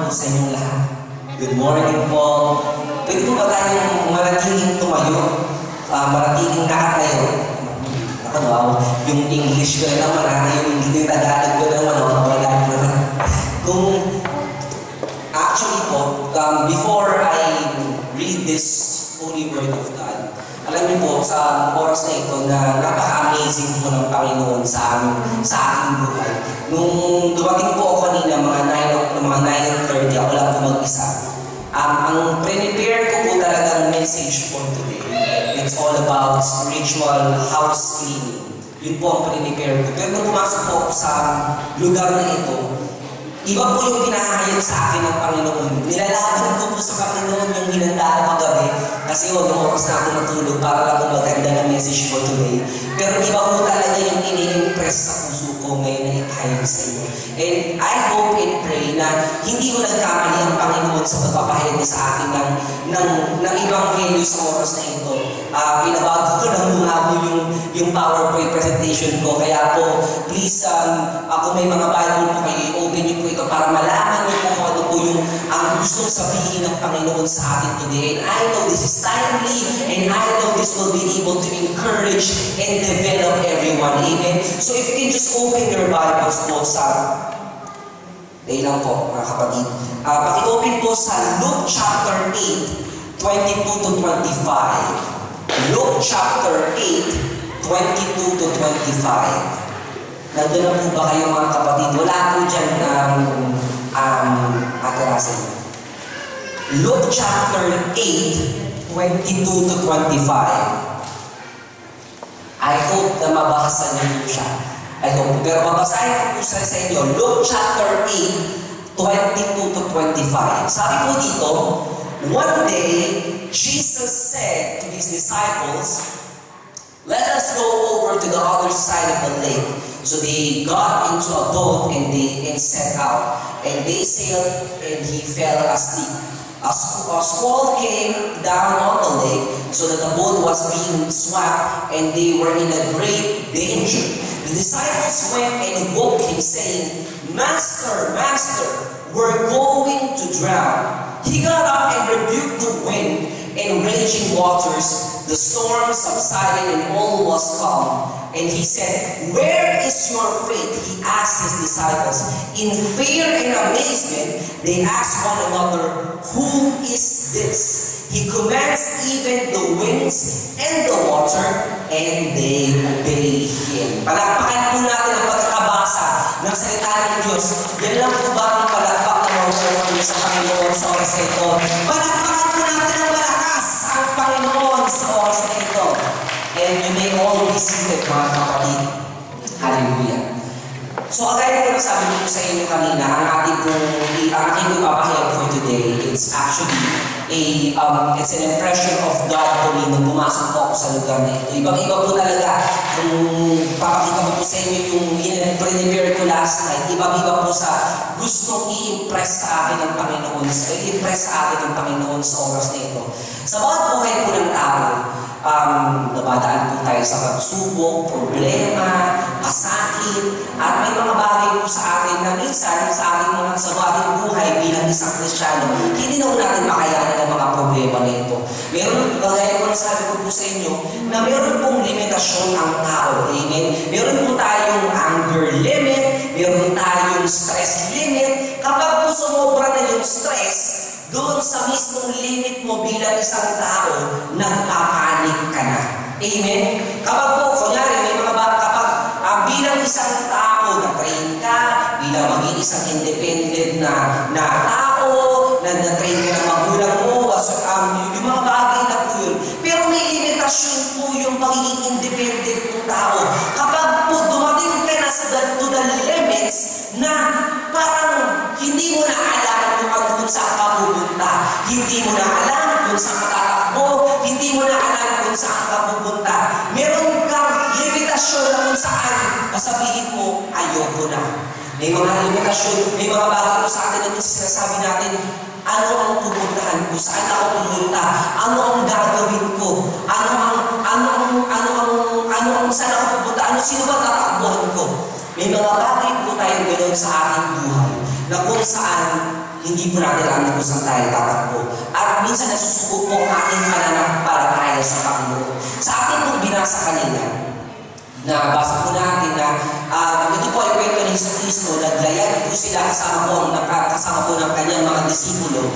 po sa inyong lahat. Good morning po. Pwede po ba tayong manatiling tumayo? Manatiling nakatayo? Yung English ko naman, yung Tagalog ko naman, kung actually po, before I read this Holy Word of God, alam niyo po, sa oras na ito na napaka-amazing po ng Panginoon sa aking buhay. Nung dumating po ako kanina, mga 9:30, ako lang po mag-isa. Ang prepare ko po talagang message for today. It's all about spiritual house cleaning. Yun po ang prepare ko. Pero nung pumasok po ako sa lugar na ito, iba po yung pinahayag sa akin ng Panginoon. Nilalaban ko po sa Panginoon yung hinanda ko kagabi. Kasi nung oras na ako matulog para lang kung maganda na message for today. Pero iba po talaga yung ini-impress sa puso ko ngayon na ipahayag sa inyo. And I hope and pray na hindi ko nagkamali ang Panginoon sa pagpapahayag niya sa akin ng ibang value sa oras na ito. Pinabago ko ng mga yung PowerPoint presentation ko. Kaya po, please, kung may mga Bible po kayo, open niyo po ito para malaman niyo po kung ano po yung ang gustong sabihin ng Panginoon sa atin today. And I know this is timely, and I know this will be able to encourage and develop everyone. Amen? So if you can just open your Bibles po sa dahil lang po, mga kapatid. Paki-open po sa Luke chapter 8, 22 to 25. Luke chapter 8, 22 to 25. Nandun na po ba kayo mga kapatid? Wala po dyan atarasin. Luke chapter 8, 22 to 25. I hope na mabasa niyo po siya. I hope. Pero babasahin ko po sa inyo. Luke chapter 8, 22 to 25. Sabi po dito, one day, Jesus said to his disciples, "Let us go over to the other side of the lake." So they got into a boat and set out. And they sailed and he fell asleep. A squall came down on the lake so that the boat was being swept and they were in a great danger. The disciples went and woke him saying, "Master, Master, we're going to drown." He got up and rebuked the wind and raging waters. The storm subsided and all was calm. And he said, "Where is your faith?" He asked his disciples. In fear and amazement, they asked one another, "Who is this? He commands even the winds and the water, and they obey him." Palakpakan po natin ang pagkakabasa ng salita ng Diyos. Yan lang po ba ang palakpak na mga sa Panginoon sa oras na ito? Palakpakan po natin ang malakas ang Panginoon sa oras na ito. And you may all be seated, mga kapatid. Hallelujah. So, agad ko na sabi ko sa inyo kanina, ang ating ipapahayag for today, it's actually it's an impression of God to me nung pumasok po ako sa lugar na ito. Ibang-iba po talaga kung papakita ko po sa inyo yung prepare ko last night. Ibang-iba po sa gustong i-impress sa akin ng Panginoon. I-impress sa akin ng Panginoon sa oras na ito. Sa bawat buhay po ng tao, nabadaan po tayo sa pagsubok, problema, kasakit, at may mga bagay po sa atin na minsan sa ating mga sa ating buhay bilang isang Kristiyano, hindi na natin makayanan ang mga problema na ito. Meron, kagaya ko sabi ko po sa inyo, na meron pong limitasyon ang tao. Amen? Meron po tayong anger limit, meron tayong stress limit. Kapag po sumobra na yung stress, doon sa mismong limit mo bilang isang tao, nagpapanik ka na. Amen? Kapag po, kunyari, may mga kapag bilang isang tao na train ka, bilang maging isang independent na tao, na-train ka ng magulang mo, yung mga bagay na po yun. Pero may limitasyon po yung magiging independent ng tao. Kapag po dumating ka na to the limits na parang hindi mo na alam kung saan ka pupunta. Hindi mo na alam kung saan ka tatakbo. Hindi mo na alam kung saan ka pupunta. Meron kang limitasyon na kung saan masabihin mo, ayoko na. May mga limitasyon, may mga bagay po sa atin na sinasabi natin, ano ang pupuntahan ko? Saan ako pupunta? Ano ang gagawin ko? Saan ako pupunta? Sino ba tatakbuhan ko? May mga bagay po tayong ganoon sa ating buhay na kung saan hindi po natin alam kung saan tayo tatakbo. At minsan nasusuko po ang ating pananampalataya sa Panginoon. Sa ating pong binasa kanina, na basa po natin na ito po ay kwento ni Jesus Cristo, naglayag po sila kasama po ng kanyang mga disipulo,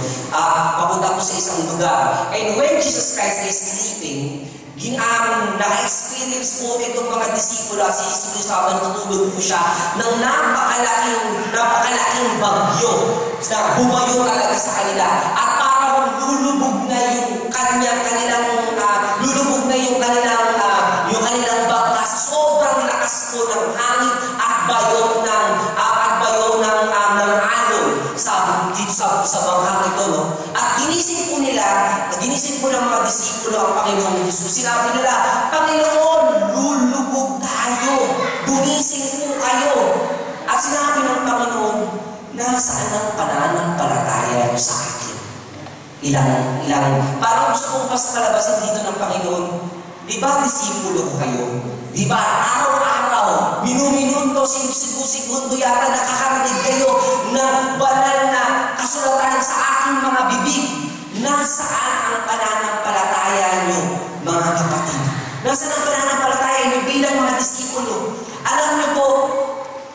papunta po sa isang lugar. And when Jesus Christ is sleeping, naka-experience po itong mga disipulo at si Jesus Cristo habang natutulog po siya ng napakalaking bagyo na bumayo talaga sa kanila at parang lulubog na yung kanilang bangka. Sobrang lakas po ng hangin at bayo ng alon sa bangkang ito, no? At ginising po ng mga disipulo ang Panginoong Jesus. Sinabi nila, Panginoon, lulubog tayo. Gumising po kayo. At sinabi ng Panginoon, nasaan ang pananampalataya niyo sa akin? Parang gusto kong palabasin dito ng Panginoon, di ba disipulo ko kayo? Di ba araw-araw, minuto, segundo yata nakakarinig kayo ng banal na kasulatan sa aking mga bibig? Nasaan ang pananampalataya niyo, mga kapatid? Nasaan ang pananampalataya niyo bilang mga disipulo? Alam niyo po,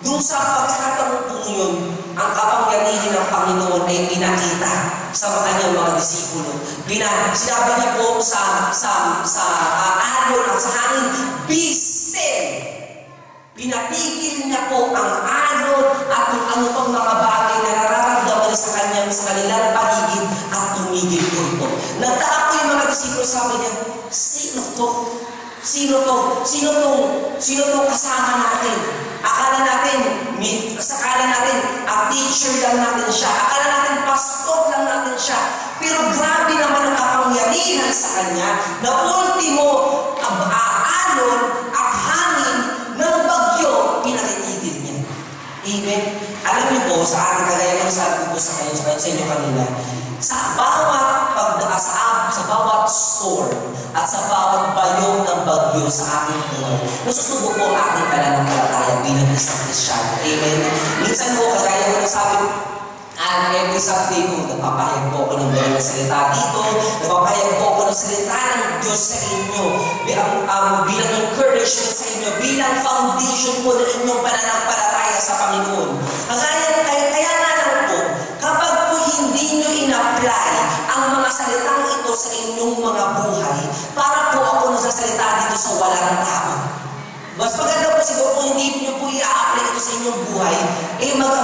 doon sa pagkakataon po yun, ang kapangyarihan ng Panginoon ay pinakita sa kanyang mga disipulo. Sinabi niya po sa alon at sa hangin, be still. Pinatigil niya po ang alon at kung ano pang mga bagay na nararamdaman sa kanilang paligid at tumigil po ito. Nagtaka po yung mga disipulo, sabi niya, sino to? Sino tong kasama natin? Akala natin, teacher lang natin siya. Akala natin, pastor lang natin siya. Pero grabe naman ang kapangyarihan sa kanya na ultimo, alon at hangin ng bagyo, pinatitigil niya. Amen? Alam niyo po, sa ating kagaya ng sabi ko sa inyo kanina, sa bawat storm at sa bawat bayo ng bagyo sa ating buhay, nasusubo po ang ating pananampalataya bilang isang Kristyano. Amen? Minsan po, kagaya ko na sabi, every Sunday po, napapahayag po ako ng mga salita dito, napapahayag po ako ng salita ng Diyos sa inyo, bilang encouragement sa inyo, bilang foundation po ng inyong pananampalataya sa Panginoon. Kaya na lang po, kapag po hindi nyo in-apply ang mga salitang ito sa inyong mga buhay, para po ako nagsasalita dito sa walang tao. Mas maganda po siguro kung hindi nyo po i-apply ito sa inyong buhay,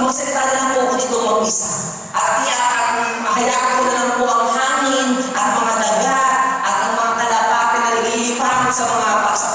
magsalita na lang po ako dito mag-isa. At hayaan ko na lang po ang hangin at mga daga at ang mga kalapate na nililiparan sa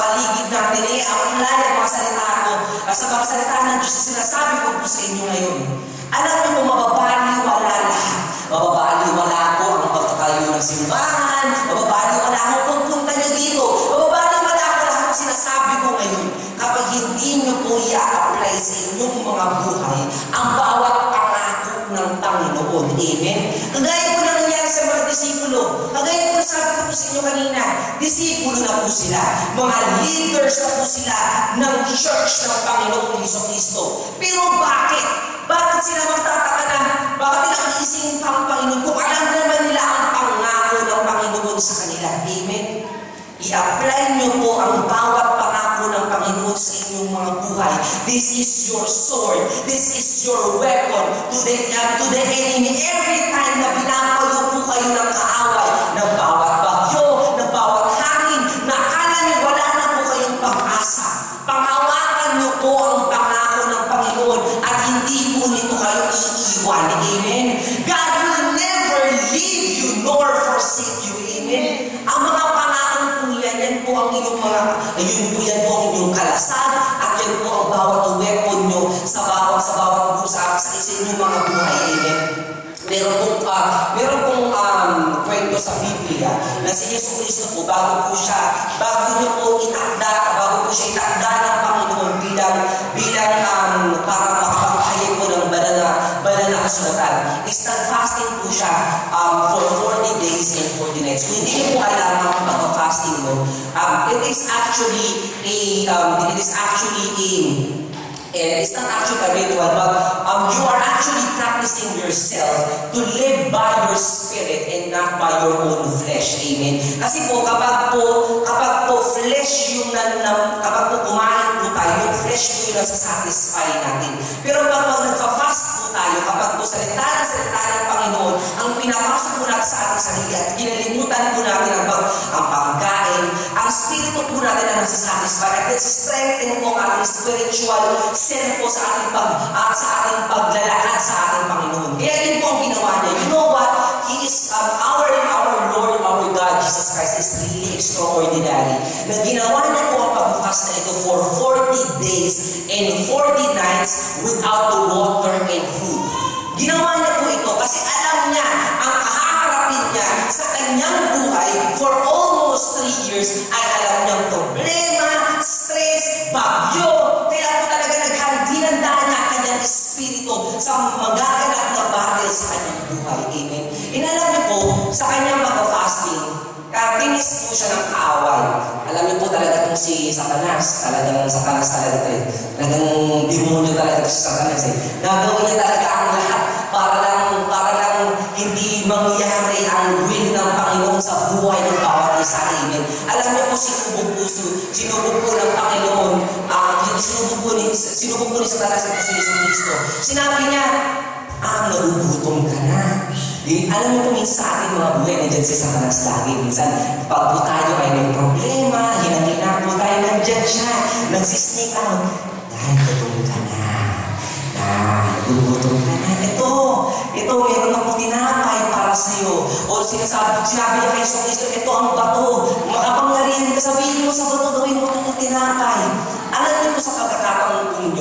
paligid natin. I-apply ang mga salita ko sa mga salita ng Diyos na sinasabi ko po sa inyo ngayon. Alam niyo po, mababaliwala lahat. Mababaliwala po ang pagtatayo ng simbahan. Mababaliwala po kung punta niyo dito. Mababaliwala po lahat ang sinasabi ko ngayon. Kapag hindi niyo po i-apply sa inyong mga buhay ang bawat pangako ng Panginoon. Amen? Kagaya po na nangyari sa mga disipulo. Kagaya po na sabi ko po sa inyo kanina, disipulo na po sila. Mga leaders na po sila ng church ng Panginoong Jesucristo. Pero bakit? Bakit sila magtataka na? Bakit nila iisingin pa ang Panginoon kung alam naman nila ang pangako ng Panginoon sa kanila? Amen? I-apply niyo po ang bawat pangako ng Panginoon sa inyong mga buhay. This is your sword. This is your weapon to the enemy. Every time na binapayo po kayo ng kaaway, ng bawat bagyo, ng bawat hangin, na akala niyo wala na po kayong pag-asa. Panghawakan niyo po ang pangako ng Panginoon at hindi po nito kayo iiwan. Amen? God will never leave you nor forsake you. Amen? Ang mga pangako po yan po ang inyong yan po ang inyong kalasad at yan po ang bawat weapon nyo sa bawat busa sa inyong mga buhay. Amen? Meron pong kwento sa Biblia na si Yesu Cristo po, bago niyo po itakda ng Panginoon bilang para makapagpahayag po ng banal na kasulatan. Nag-fasting po siya for 40 days and 40 nights. Kung hindi niyo po alam ang pag-fasting mo, it is actually it's not actually a ritual, but you are actually practicing practicing yourself to live by your spirit and not by your own flesh. Amen. Kasi po, kapag po flesh yung kapag po kumain po tayo, yung flesh po yung nasa-satisfy natin. Pero kapag nagpa-fast po tayo, kapag po salita ng Panginoon, ang pinapasok po natin sa ating sarili at kinalimutan po natin ang pagkain, ang spirito po natin ang nasa-satisfy at nasa-strengthen po ang ating spiritual self po sa ating paglalakad sa ating Panginoon. Kaya yun po ang ginawa niya. You know what? He is our Lord, our God, Jesus Christ is really extraordinary. Na ginawa niya po ang pag-fast na ito for 40 days and 40 nights without the water and food. Ginawa niya po ito kasi alam niya ang kahaharapin niya sa kanyang buhay for almost 3 years ay alam niyang problema, stress, bagyo. Kaya po talaga hinanda niya ang kanyang espiritu sa magaganap na battle sa kanyang buhay. Amen. Inalam niyo po, sa kanyang pag-fasting, tinis po siya ng kaaway. Alam niyo po talaga itong si Satanas. Talagang Satanas talaga ito eh. Talagang demonyo talaga ito si Satanas eh. Nagawin niya talaga ang lahat para lang hindi mangyari ang will ng Panginoon sa buhay ng bawat isa. Amen. Alam niyo po, sinubog po ng Panginoon, sinubog po ni Satanas at si Jesus Cristo. Sinabi niya, nagugutom ka na. Alam niyo po minsan sa ating mga buhay, nandiyan si Satanas lagi. Minsan, pag po tayo ay may problema, hinangina po tayo, nandiyan siya, nagsisneak out. Gutom ka na. Nagugutom ka na. Ito, meron akong tinapay para sa'yo. O sinabi niya kay Jesus Cristo, ito ang bato. Makapangyarihan ka, sabihin mo sa bato, gawin mo itong tinapay. Alam niyo po sa pagkakataon yun,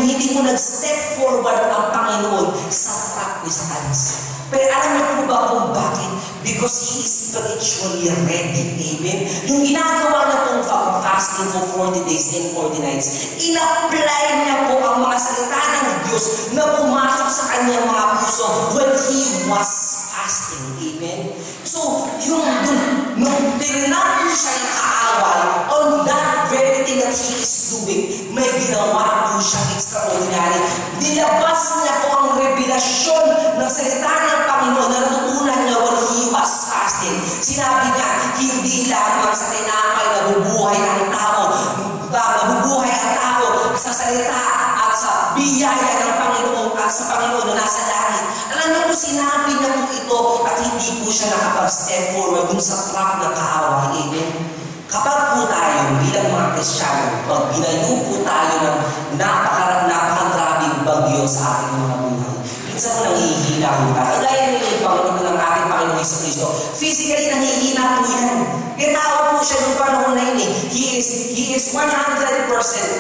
hindi po nag-step forward ang Panginoon sa trap ni Satanas. Pero alam niyo po ba kung bakit? Because He is spiritually ready. Amen? Yung ginagawa na pong fasting for 40 days and 40 nights, in-apply niya po ang mga salita ng Diyos na pumasok sa kanyang mga puso when He was fasting. Amen? So, nung tinanap po siya ng kaaway on that very thing that He is doing, may ginawa po siya extraordinary. Dilabas niya po ang revelasyon ng salita ng Panginoon na natutunan niya when He was fasting. Sinabi niya, hindi lamang sa tinapay nabubuhay ang tao, sa salita at sa biyaya ng Panginoon at sa Panginoon na nasa langit. Alam niyo po, sinabi niya po ito at hindi po siya nakapag-step forward dun sa trap ng kaaway. Amen? Kapag po tayo bilang mga Kristiyano, pag binayo po tayo ng napakagrabing bagyo sa ating mga buhay, minsan po nanghihina po tayo. Kagaya ng Panginoon ng ating Panginoon Jesus Cristo, physically nanghihina po yan. Tao po siya ng panahon na yun eh. He is 100%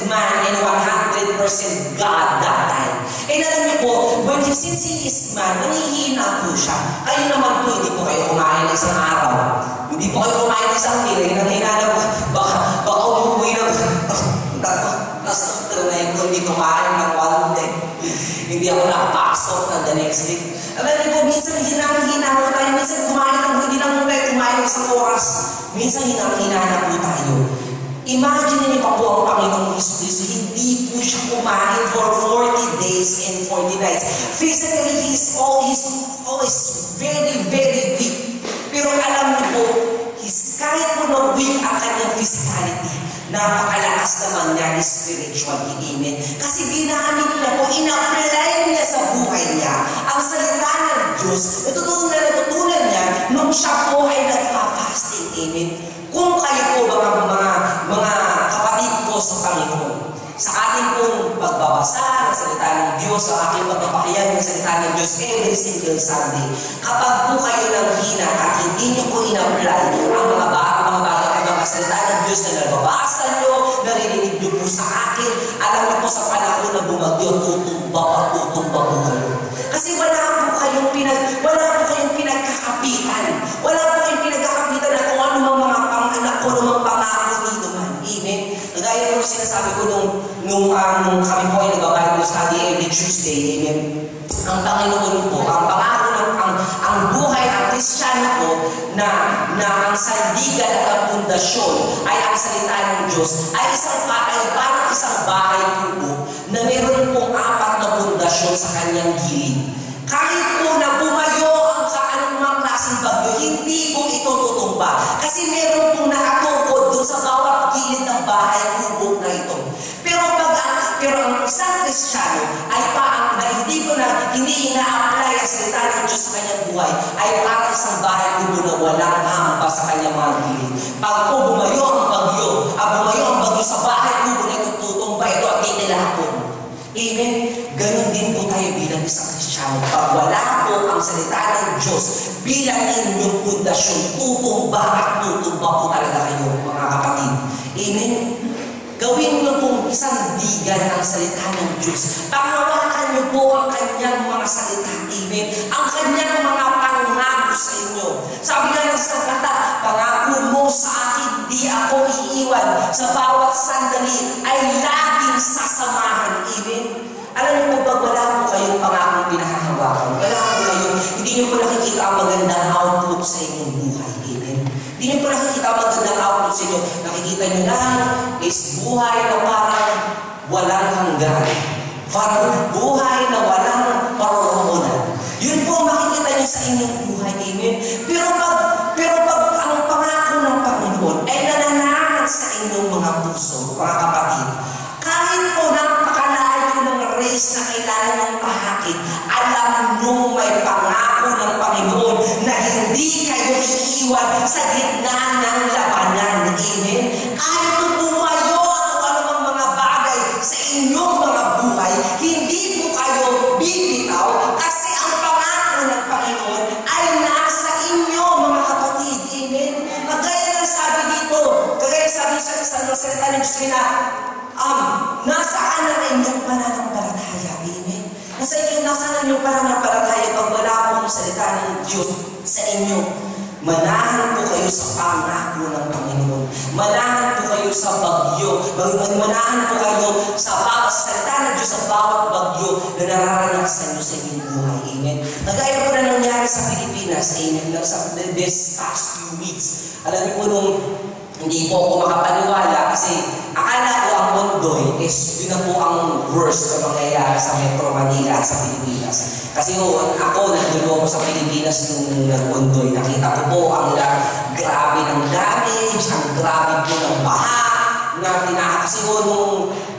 man and 100% God that time. And alam niyo po, since He is man, nanghihina po siya. Kayo naman po, hindi po kayo kumain ng isang araw. Hindi po kayo kumain ng isang meal. Hinang-hinanap po, baka umuwi na po. Nasa na yun, hindi kumain ng one day. Hindi ako nakapasok na the next week. Alam niyo po, minsan hinang-hina po tayo. Minsan hindi lang po tayo kumain ng isang oras. Minsan hinang-hina na po tayo. Imagine niyo pa po ang Panginoong Jesus, hindi po siya kumain for 40 days and 40 nights. Physically, He's always very, very weak. Pero alam niyo po, kahit po na weak ang kanyang physicality, napakalakas naman niya spiritually. Amen. Kasi ginamit niya po, in-apply niya sa buhay niya ang salita ng Diyos. Natutunan niya nung siya po ay nagpa-fasting. Amen. Kung kayo po mga kapatid ko sa Panginoon, sa ating pong pagbabasa ng salita ng Diyos, sa ating pagpapakiyag ng salita ng Diyos every single Sunday, kapag po kayo nanghina at hindi niyo po in-apply ang mga bagay at mga salita ng Diyos na nababasa niyo, narinig niyo po sa akin, alam niyo po sa panahon na bumagyo, tutumba po kayo. Kasi wala po kayong pinagkakapitan. Wala po kayong pinagkakapitan na kung anumang pangako nito man. Amen. Gaya po sinasabi ko nung kami po ay nag-Bible study every Tuesday. Amen. Ang Panginoon po, ang pangako ang buhay ng Kristiyano po na ang sandigan at ang pundasyon ay ang salita ng Diyos ay parang isang bahay po na meron pong 4 pundasyon sa kanyang gilid. Kahit po na bumayo ang anumang klaseng bagyo, hindi po ito tutumba. Kasi meron pong nakatukod doon sa bawat gilid ng bahay kubo na ito. Pero ang isang Kristiyano ay parang na hindi ina-apply ang salita ng Diyos sa kanyang buhay, ay parang isang bahay kubo na walang hamba sa kanyang mga gilid. Pag po bumayo ang bagyo sa bahay kubo na ito, tutumba ito at itilapon. Amen? Ganon din po tayo bilang isang Kristiyano. Pag wala po ang salita ng Diyos bilang inyong pundasyon, tutumba at tutumba po talaga kayo, mga kapatid. Amen? Gawin niyo pong sandigan ang salita ng Diyos. Pangawakan niyo po ang kanyang mga salita. Amen? Ang kanyang mga pangako sa inyo. Sabi nga ng salita, pangako mo sa akin, di ako iiwan. Sa bawat sandali ay laging sasamahan. Amen? Alam niyo po, pag wala po kayong pangakong pinakahawakan, wala po kayo, hindi niyo po nakikita ang magandang outlook sa inyong buhay. Amen? Hindi niyo po nakikita ang magandang outlook sa inyo. Nakikita niyo lang is buhay na parang walang hanggan. Parang buhay na walang paroroonan. Yun po makikita niyo sa inyong buhay. Amen? Pero pag ang pangako ng Panginoon ay nananahan sa inyong mga puso, mga kapatid, kahit po napakalayo ng race na kailangan ng tahakin, alam nyo may pangako ng Panginoon na hindi kayo iiwan sa gitna ng labanan. Amen? Kahit po bumayo ang anumang mga bagay sa inyong mga buhay, hindi po kayo bibitaw kasi ang pangako ng Panginoon ay nasa inyo, mga kapatid. Amen? Kagaya ng sabi dito, kagaya sabi sa salita ng Diyos na, nasaan ang inyong pananampalataya? Amen? Nasaan ang inyong pananampalataya pag wala pong salita ng Diyos sa inyo? Manahan po kayo sa pangako ng Panginoon. Manahan po kayo sa bagyo. Manahan po kayo sa salita ng Diyos sa bawat bagyo na nararanasan nyo sa inyong buhay. Amen? Nagaya po na nangyari sa Pilipinas. Amen? This past few weeks. Alam niyo po nung hindi po ako makapaniwala kasi akala ko ang Ondoy is yun na po ang worst na mangyayari sa Metro Manila at sa Pilipinas. Kasi ako nagdulo ko sa Pilipinas nung nag-Ondoy. Nakita ko po ang grabe ng damage, ang grabe po ng baha, na kasi po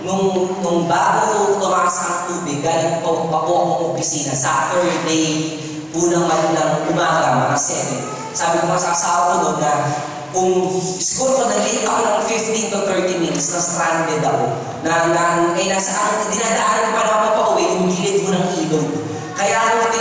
nung bago tumakas ang tubig, galing po pa po akong opisina, Saturday po naman ng umaga, mga 7. Sabi ko sa asawa ko doon na kung siguro nag-late ako ng 15 to 30 minutes na stranded ako, dinadaanan ko pa naman pa uwi, yung gilid mo ng ilog. Kaya ako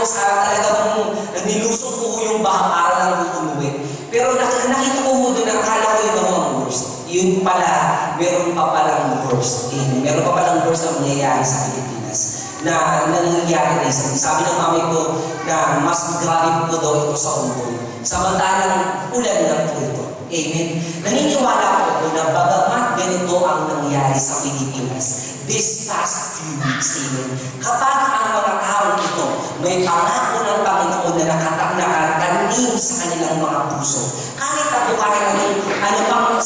talagang nilusok ko yung baha para lang umuwi. Pero nakita ko doon, nakakala ko yun ang worst. Yun pala, meron pa palang worst. Meron pa palang worst na mangyayari sa Pilipinas. Na nangyayari na isa. Sabi ng mami ko na mas grabe po daw ito sa Ondoy. Samantalang ulan lang po ito. Amen? Naniniwala po ako na bagamat ganito ang nangyari sa Pilipinas this past few weeks. Amen? Kapag ang mga taong ito may pangako ng Panginoon na nakatanim sa kanilang mga puso, kahit na po ano bang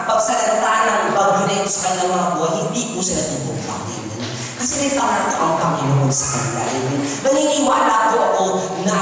pagsalita ng bagyo na ito sa kanilang mga buhay, hindi po sila tutupak. Kasi may pangako ang Panginoon sa kanila. Amen? Naniniwala po ako na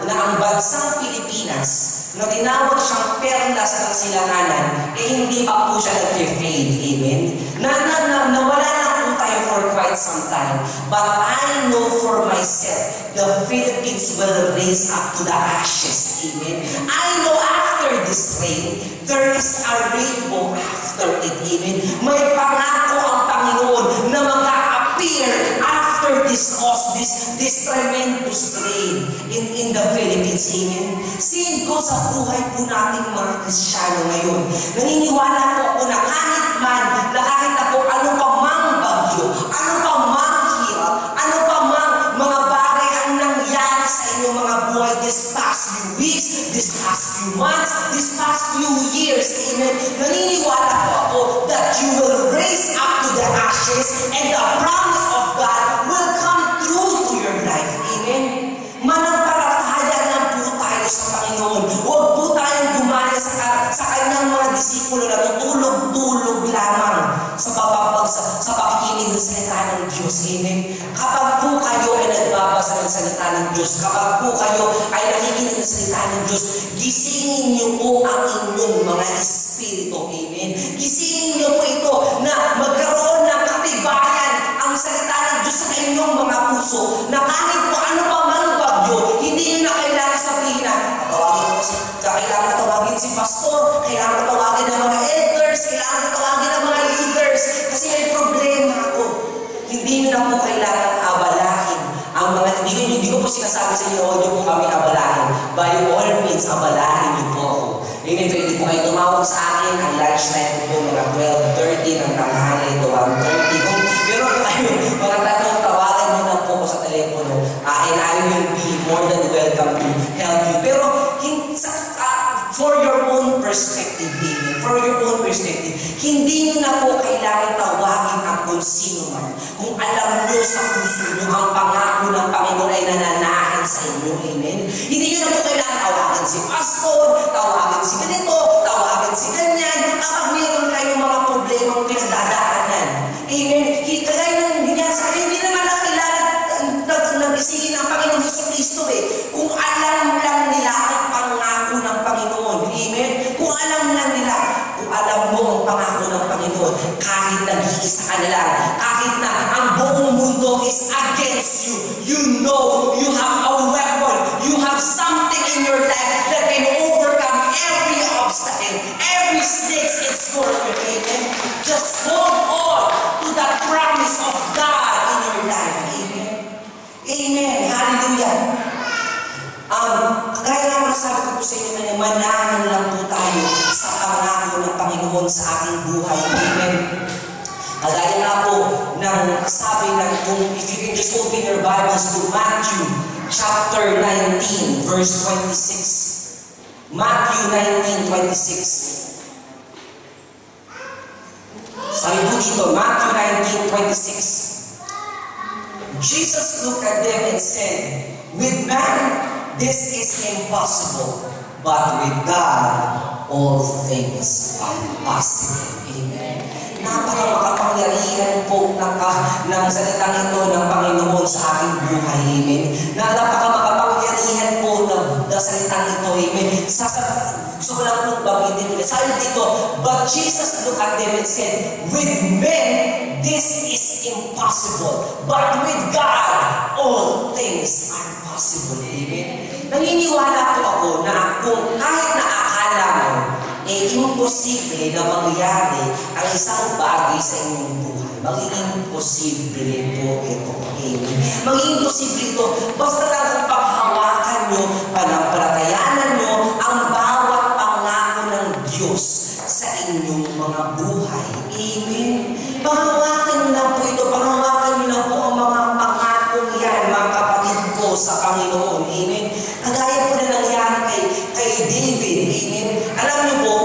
ang bansang Pilipinas, na tinawag siyang perlas ng silanganan, hindi pa po siya nag-fade. Amen? Nawala na po tayo for quite some time. But I know for myself, the Philippines will raise up to the ashes. Amen? I know after this rain, there is a rainbow after it. Amen? May pangako ang Panginoon na mag-appear after this tremendous rain in the Philippines. Amen? Sin ko sa buhay po nating mga Kristiyano ngayon. Naniniwala po ako na kahit na po ano pa mang bagyo, ano pa mang hirap, ano pa mang mga bagay ang nangyari sa inyong mga buhay this past few weeks, this past few months, this past few years. Amen? Naniniwala po ako that you will raise up to the ashes and the promise of God will come true to your life. Amen? Manampalataya lang po tayo sa Panginoon. Huwag po tayong gumaya sa kanyang mga disipulo na tutulog-tulog lamang sa Diyos. Amen? Kapag po kayo ay nagbabasa ng salita ng Diyos, kapag po kayo ay nakikinig ng salita ng Diyos, gisingin niyo po ang inyong mga espiritu. Amen? Gisingin niyo po ito na magkaroon ng katibayan ang salita ng Diyos sa inyong mga puso, na kahit po ano pa man bagyo, hindi niyo na kailangan sabihin na, kailangan tawagin si pastor, kailangan tawagin ng mga elders, kailangan tawagin ng mga leaders, kasi may problema ako. Hindi nyo na po kailangan abalahin ang mga, hindi ko po sinasabi sa inyo, huwag nyo po kami abalahin. By all means, abalahin nyo po ako. Amen, pwede po kayo tumawag sa akin, ang lunch time po mga 12:30 ng tanghali to 1:30. Kung meron po kayo, mga tatlong tawagan nyo lang po ko sa telepono, and I will be more than welcome to help you. Pero, for your own perspective, for your own perspective, hindi nyo na po kailangan tawagin ang kung sino man. Kung alam nyo sa puso nyo, ang pangako ng Panginoon ay nananahan sa inyo. Amen? Hindi nyo na po kailangan tawagin si pastor, tawagin si ganito, tawagin si ganyan, kapag mayroon kayong mga problemang pinagdadaanan. Amen? Kagaya ng ganyan sa akin, hindi naman na kailangan nagisingin ang Panginoon Jesucristo Kung alam lang nila ang pangako ng Panginoon. Amen? Kung alam lang nila, kung alam mo ang pangako ng Panginoon, kahit nag-iisa ka na lang, kahit na ang buong mundo is against you, you know you have a weapon, you have something in your life that can overcome every obstacle, every snake and scorpion. Amen? Just hold on to the promise of God in your life. Amen? Amen. Hallelujah. Kaya naman sabi ko po sa inyo na manahan lang po tayo sa pangako ng Panginoon sa ating buhay. Amen. Kagaya nga po ng sabi ng kung if you can just open your Bibles to Matthew chapter 19 verse 26. Matthew 19:26. Sabi po dito, Matthew 19:26. Jesus looked at them and said, with man, this is impossible, but with God, all things are possible. Amen. Napaka-makapangyarihan po ng salitang ito ng Panginoon sa aking buhay. Amen. Napaka-makapangyarihan po ng salitang ito. Amen. Gusto ko lang po bagitin nila. Sabi dito, but Jesus looked at them and said, with men, this is impossible, but with God, all things are possible. Amen. Naniniwala po ako na kung kahit na akala mo, imposible na mangyari ang isang bagay sa inyong buhay. Magiging posible po ito. Amen. Magiging posible ito. Basta lang paghawakan nyo, panampalatayanan nyo ang bawat pangako ng Diyos sa inyong mga buhay. Amen. Panghawakan nyo lang po ito. Panghawakan nyo lang po ang mga pangako yan, mga kapatid ko sa Panginoon. Amen. Kagaya po na nangyari kay David. Amen. Alam niyo po,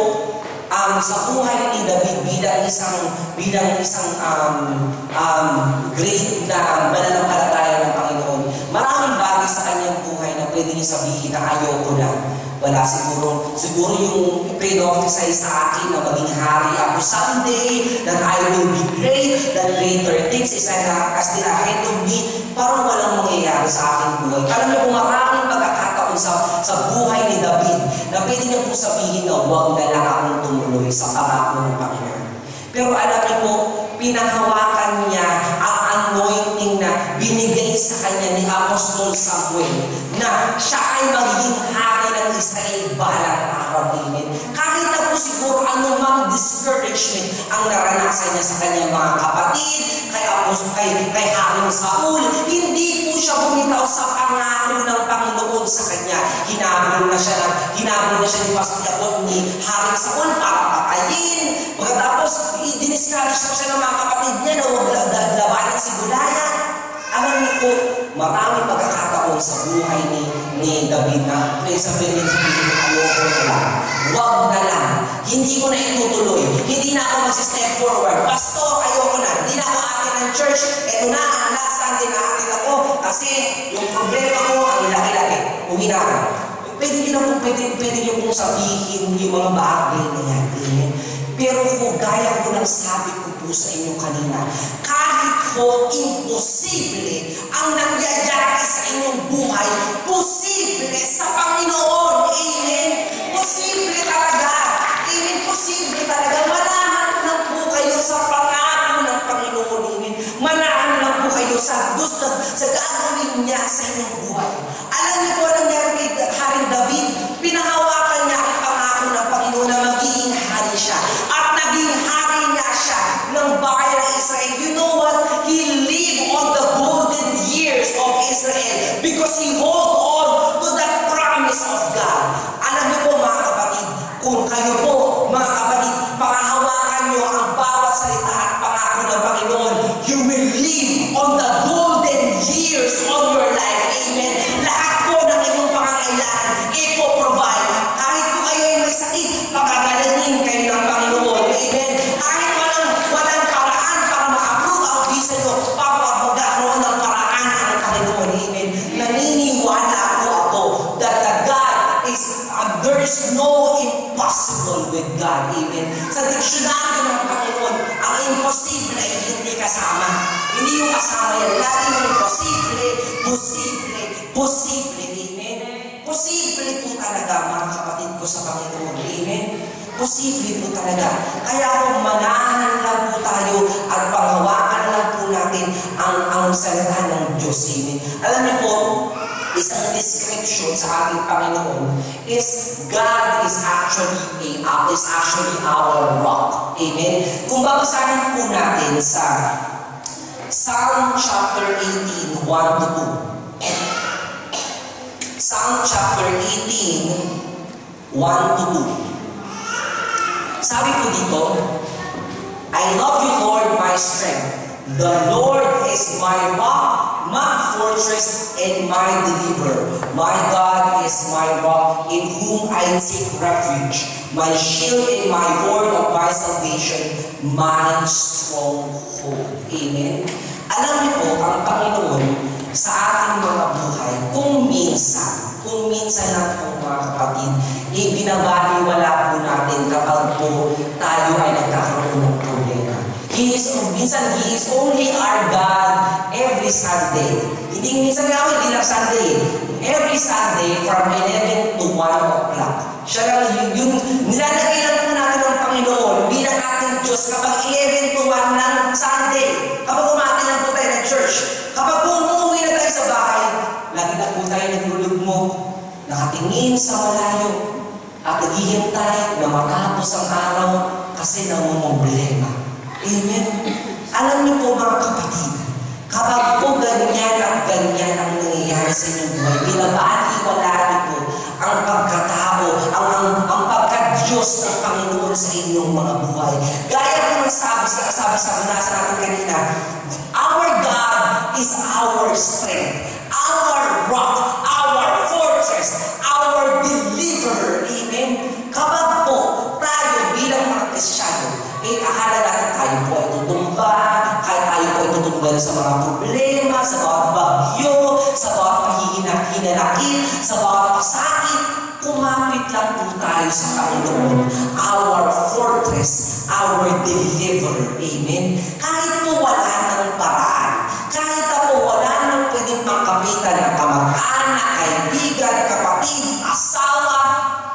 sa buhay ni David bilang isang great na mananampalataya ng Panginoon, maraming bagay sa kanyang buhay na pwede niya sabihin na ayoko na. Wala siguro yung pinofisay sa akin na maging hari ako someday, that I will be great, that later things is like as still ahead of me, parang walang mangyayari sa aking buhay. Alam niyo kung maraming pagkakataon sa buhay ni David na pwede niya po sabihin na huwag na lang akong tumuloy sa pangako ng Panginoon. Pero alam niyo po, pinahawakan niya ang anointing na binigay sa kanya ni Apostol Samuel na siya ay magiging hari ng Israel balang araw. Amen. Kahit na po siguro anumang discouragement ang naranasan niya sa kanyang mga kapatid, kay Haring Saul, hindi po siya bumitaw sa pangako ng Panginoon sa kanya. Hinabol na siya ni Pastor Jacob ni Haring Saul para patayin. Pagkatapos, i-discourage pa siya ng mga kapatid niya na huwag labanan si Goliath. Alam niyo po, maraming pagkakataon sa buhay ni David na sabihin ayoko na lang. Huwag na lang. Hindi ko na itutuloy. Hindi na ako mag-step forward. Pastor, ayoko na. Hindi na ako atin ng church. Ito na, ang last Sunday na atin ako. Kasi yung problema ko, ang laki-laki. Umina ko. Pwede niyo pong sabihin yung mga bagay na yan. Pero kung gaya ko lang sabi ko po sa inyo kanina, kahit po, imposible ang nangyayari sa inyong buhay, posible sa Panginoon. Amen? Posible talaga. Amen? Posible talaga. Manahan lang po kayo sa pangako ng Panginoon. Amen? Manahan lang po kayo sa gusto, sa gagawin niya sa inyong buhay. Alam niyo po ang nangyari kay Haring David? Pinahawakan niya ang pangako ng Panginoon na magiging hari siya. At naging hari niya siya ng bayan ng Israel. You know what? He lived on the golden years of Israel because he hold on to the promise of God. Alam niyo po mga kapatid, kung kayo po mga kapatid, pangahawakan niyo ang bawat salita at pangako ng Panginoon, you will live on the golden years of your life. Amen? Lahat po ng inyong pangangailangan, ipo-provide. Kahit po kayo ay may sakit, pagkagalingin kayo ng Panginoon. Amen? Kahit walang paraan para maka-approve ang visa nyo, magkakaroon ng paraan ang Panginoon. Amen? Naniniwala po ako that the God is, there is no impossible with God. Amen? Sa diksyonaryo ng Panginoon, ang imposible ay hindi kasama. Hindi yung kasama yan. Lagi yung posible, posible, posible. Amen? Posible po talaga, mga kapatid ko sa Panginoon. Amen? Posible po talaga. Kaya kung manahan lang po tayo at panghawakan lang po natin ang salita ng Diyos. Amen? Alam niyo po, isang description sa ating Panginoon is God is actually our rock. Amen? Kung babasahin po natin sa Psalm chapter 18, 1-2. Psalm chapter 18, 1-2. Sabi po dito, I love you, Lord, my strength. The Lord is my rock, my fortress, and my deliverer. My God is my rock, in whom I take refuge. My shield and my horn of my salvation, my stronghold. Amen? Alam niyo po, ang Panginoon sa ating mga buhay, kung minsan lang po mga kapatid, binabaliwala po natin kapag po tayo ay nagkakaroon ng problema. He is only our God every Sunday. Minsan nga ako, hindi lang Sunday. Every Sunday from 11 to 1 o'clock. Siya lang yung nilalagay lang po natin ng Panginoon bilang ating Diyos kapag 11 to 1 ng Sunday. Kapag umati lang po tayo ng church. Kapag po umuwi na tayo sa bahay, lagi na po tayo naglulugmo, nakatingin sa malayo, at naghihintay na matapos ang araw kasi namumblema. Amen? Alam niyo po mga kapatid, kapag po ganyan at ganyan ang nangyayari sa inyong buhay, binabaliwala niyo po ang pagkatao, ang pagka-Diyos ng Panginoon sa inyong mga buhay. Gaya po ng sabi sa binasa natin kanina, our God is our strength, our rock, our fortress, our deliverer. Amen? Kapag po tayo bilang mga Kristiyano, akala natin tayo po ay tutumba, kahit tayo po ay tutumba sa mga problema, sa bawat bagyo, sa bawat pahihinakit, sa bawat pasakit, kumapit lang po tayo sa Panginoon, our fortress, our deliverer. Amen? Kahit po wala ng paraan, kahit po wala nang pwedeng pangkapitan ng kamag-anak, kaibigan, kapatid, asawa,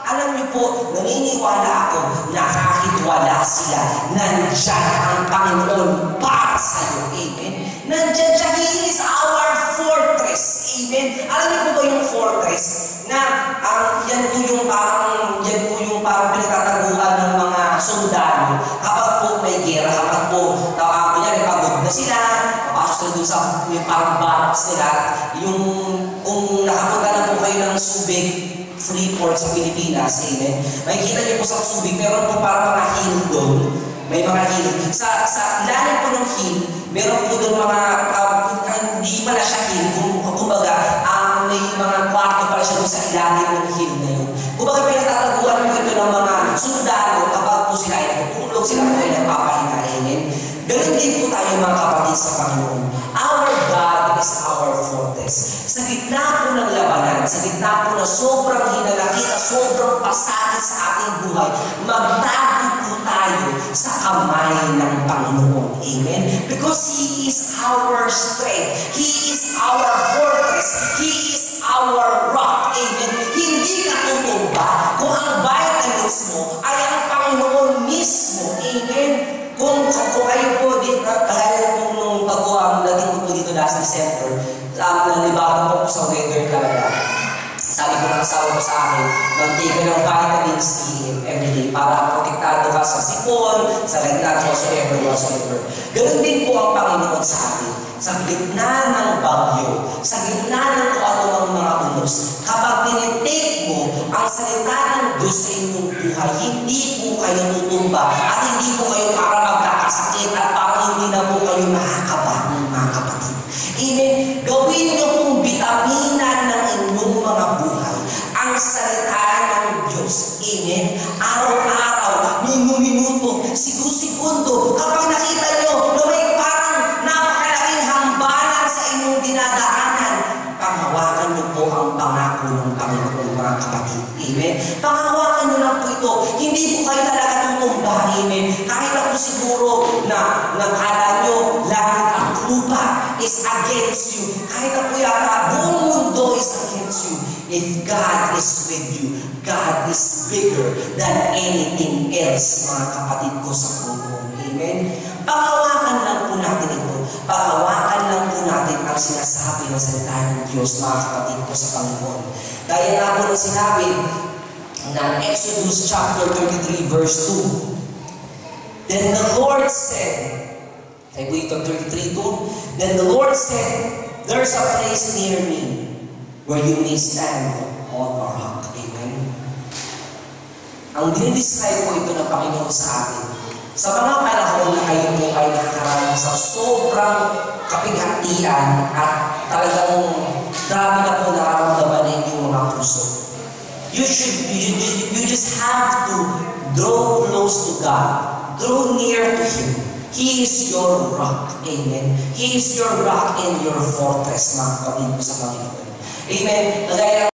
alam niyo po, naniniwala ako na kahit wala sila, nandiyan ang Panginoon para sa iyo. Amen? Nandiyan siya, He is our fortress. Amen? Alam niyo po ba yung fortress? Na yan po yung parang pinatataguan ng mga sundalo kapag po may gera, kapag po pagod na sila, papasok sila dun sa yung parang barracks nila, yung kung nakapunta na po kayo ng Subic, Freeport sa Pilipinas, amen. Makikita niyo po sa Subic, meron po parang mga hill doon. May mga hill. Sa ilalim po ng hill, meron po doon mga, hindi pala siya hill, kumbaga, may mga kwarto pala siya doon sa ilalim ng hill na yun. Kumbaga, pinatataguan po ito ng mga sundalo kapag po sila ay natutulog, sila po ay nagpapahinga, amen. Ganun din po tayo mga kapatid sa Panginoon. Our God is our fortress. Sa gitna po ng labanan, sa gitna po na sobrang hinalakit at sobrang pasakit sa ating buhay, magtago po tayo sa kamay ng Panginoon. Panginoon. Amen? Because He is our strength. He is our fortress. He is our rock. Amen? Hindi ka tutumba kung ang vitamins mo ay ang Panginoon mismo. Amen? Kung kayo po, kagaya po nung pagkuha, natin ko po dito last December, nalibaran po sa weather talaga. Sabi ko ng asawa ko sa akin, mag-take ng vitamin C everyday para protektado ka sa sipon, sa lagnat, whatsoever. Ganun din po ang Panginoon sa atin. Sa gitna ng bagyo, sa gitna ng kung ano ang mga unos, kapag tinitake mo ang salita ng Diyos sa inyong buhay, hindi po kayo tutumba at hindi po kayo para magkakasakit at parang hindi na po kayo makakabago, mga kapatid. Amen? Gawin niyo pong bitamina ng inyong mga buhay ang salita ng Diyos. Amen? Araw-araw, minuto, segundo, kapag nakita niyo na may parang napakalaking hambanan sa inyong dinadaanan, panghawakan niyo po ang pangako ng Panginoon, mga kapatid. Amen? Panghawakan niyo lang po ito. Hindi po kayo talaga tutumba. Amen? Kahit na po siguro na nakala niyo langit at lupa is against you. Kahit na po yata buong mundo is against you. If God is with you, God is bigger than anything else, mga kapatid ko sa puno. Amen? Panghawakan lang po natin ito. Panghawakan lang po natin ang sinasabi ng salita ng Diyos, mga kapatid ko sa Panginoon. Gaya nga po na sinabi ng Exodus chapter 33 verse 2. Then the Lord said, ay po ito 33:2, then the Lord said, there's a place near me where you may stand on a rock. Amen? Ang dinidescribe po ito ng Panginoon sa atin. Sa mga panahon na kayo po ay nakakaraan sa sobrang kapighatian at talagang dami na po nararamdaman na inyong mga puso. You just have to draw close to God. Draw near to Him. He is your rock. Amen. He is your rock and your fortress, mga kapatid ko sa Panginoon. Amen.